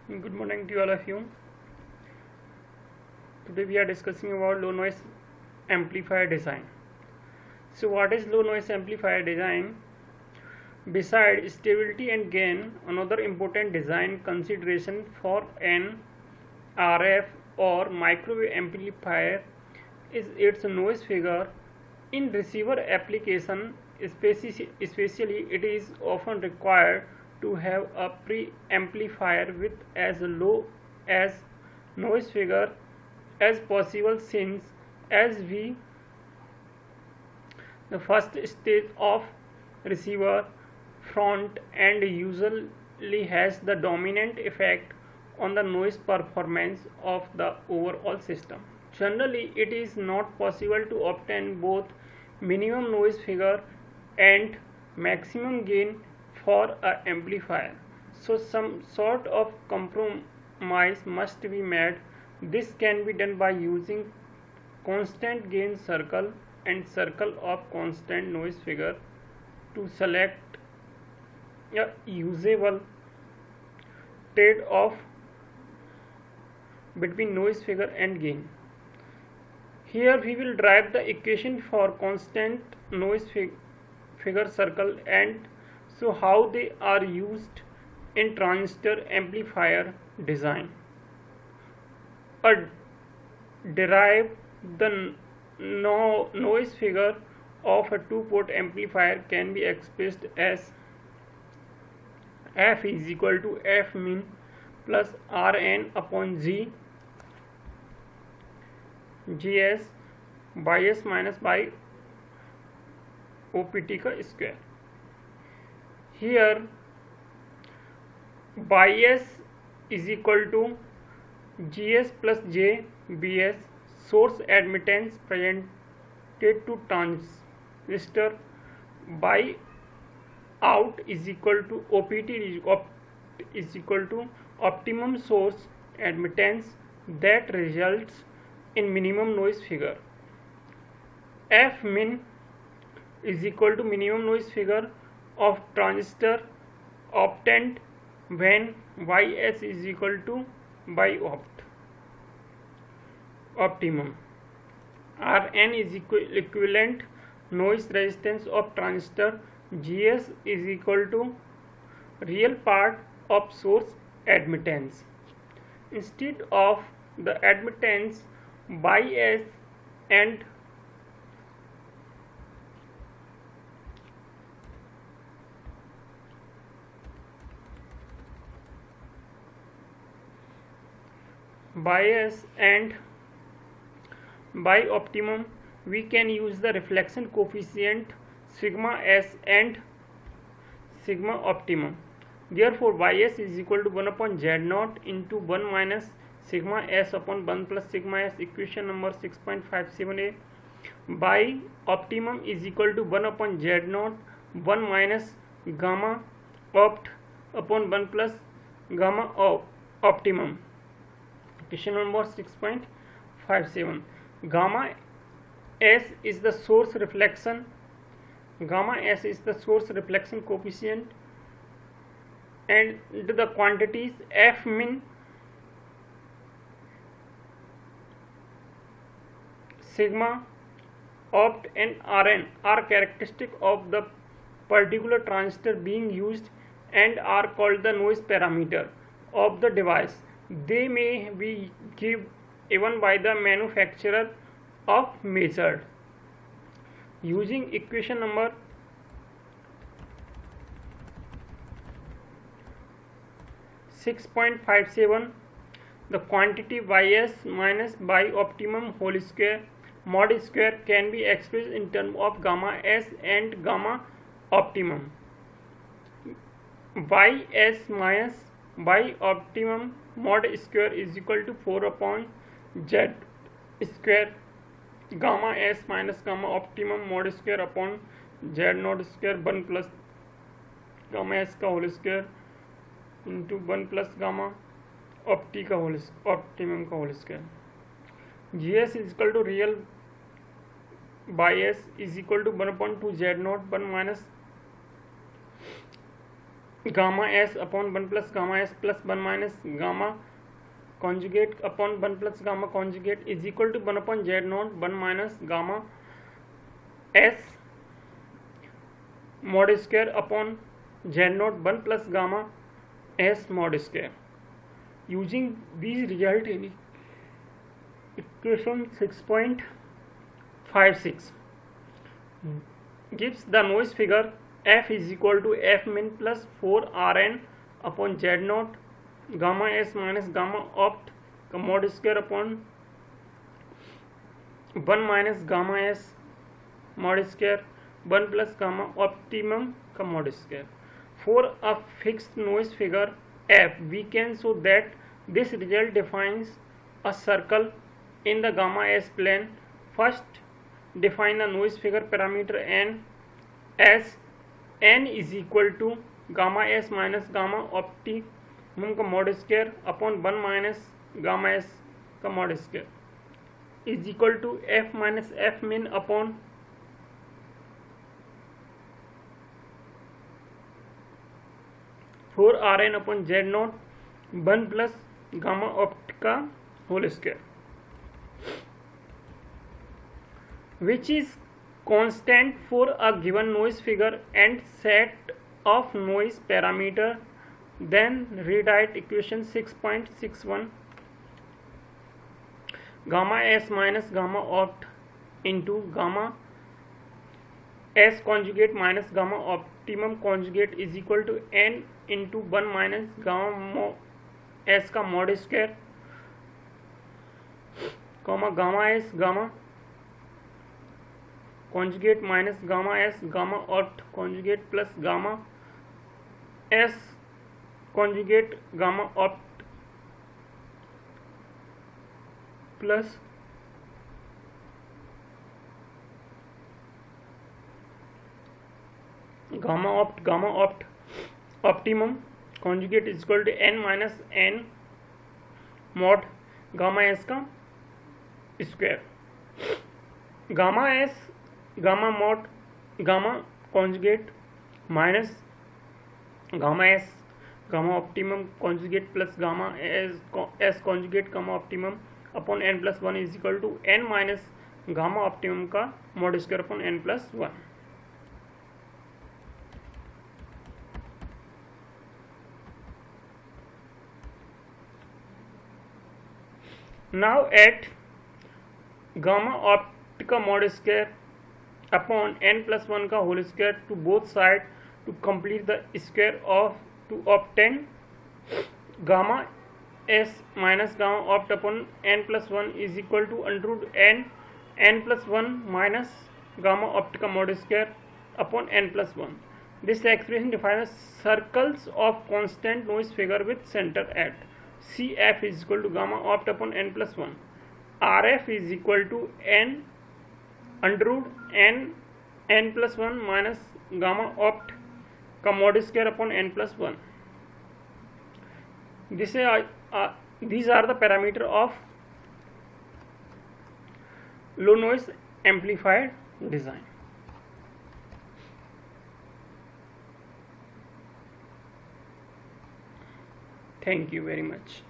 Good morning to all of you. Today we are discussing about low noise amplifier design. So what is low noise amplifier design? Besides stability and gain, another important design consideration for an RF or microwave amplifier is its noise figure. In receiver application, especially it is often required to have a pre-amplifier with as low as noise figure as possible, since as we the first stage of receiver front end usually has the dominant effect on the noise performance of the overall system. Generally, it is not possible to obtain both minimum noise figure and maximum gain for an amplifier. So some sort of compromise must be made. This can be done by using constant gain circle and circle of constant noise figure to select a usable trade-off between noise figure and gain. Here we will derive the equation for constant noise figure circle and so how they are used in transistor amplifier design. Derive the noise figure of a two-port amplifier can be expressed as F is equal to F min plus Rn upon G Gs by S minus by OPT का square. Here by S is equal to Gs plus J Bs, source admittance presented to transistor, by out is equal to OPT is equal to optimum source admittance that results in minimum noise figure. F min is equal to minimum noise figure of transistor obtained when Ys is equal to by optimum. Rn is equivalent noise resistance of transistor. Gs is equal to real part of source admittance. Instead of the admittance by S and bias and by optimum, we can use the reflection coefficient sigma s and sigma optimum. Therefore Ys is equal to 1 upon z0 into 1 minus sigma s upon 1 plus sigma s, equation number 6.57a. By optimum is equal to 1 upon z0 1 minus gamma opt upon 1 plus gamma optimum, equation number 6.57. Gamma s is the source reflection coefficient, and the quantities F min, sigma opt and Rn are characteristic of the particular transistor being used and are called the noise parameter of the device. They may be given by the manufacturer of measured. Using equation number 6.57, the quantity Ys minus by optimum whole square mod square can be expressed in terms of gamma s and gamma optimum. Ys minus by optimum mod square is equal to 4 upon z square, gamma s minus gamma optimum mod square upon z node square 1 plus gamma s का whole square into 1 plus gamma opt का whole optimum का whole square. Gs is equal to real by S is equal to 1 upon 2 z0 1 minus gamma s upon 1 plus gamma s plus 1 minus gamma conjugate upon 1 plus gamma conjugate is equal to 1 upon z naught 1 minus gamma s mod square upon z naught 1 plus gamma s mod square. Using these result in equation 6.56 gives the noise figure f is equal to f min plus 4 Rn upon z naught gamma s minus gamma opt mod square upon 1 minus gamma s mod square 1 plus gamma optimum mod square. For a fixed noise figure f, we can show that this result defines a circle in the gamma s plane. First, define the noise figure parameter n as n is equal to gamma s minus gamma optimum का mod square upon 1 minus gamma s का mod square is equal to f minus f min upon four R N upon Z not 1 plus gamma opt का whole square which is constant for a given noise figure and set of noise parameter. Then rewrite equation 6.61 gamma s minus gamma opt into gamma s conjugate minus gamma optimum conjugate is equal to n into 1 minus gamma s का mod square comma gamma s gamma conjugate minus gamma s gamma opt conjugate plus gamma s conjugate gamma opt plus gamma opt optimum conjugate is equal to n minus n mod gamma s का square. Gamma s gamma mod gamma conjugate minus gamma s gamma optimum conjugate plus gamma s conjugate gamma optimum upon n plus 1 is equal to n minus gamma optimum का mod square upon n plus 1. Now add gamma opt का mod square upon n plus 1 का whole square to both sides to complete the square of to obtain gamma s minus gamma opt upon n plus 1 is equal to under root n plus 1 minus gamma opt का mod square upon n plus 1. This expression defines circles of constant noise figure with center at Cf is equal to gamma opt upon n plus 1. Rf is equal to n under root n plus 1 minus gamma opt का mod square upon n plus 1. These are the parameter of low noise amplifier design. Thank you very much.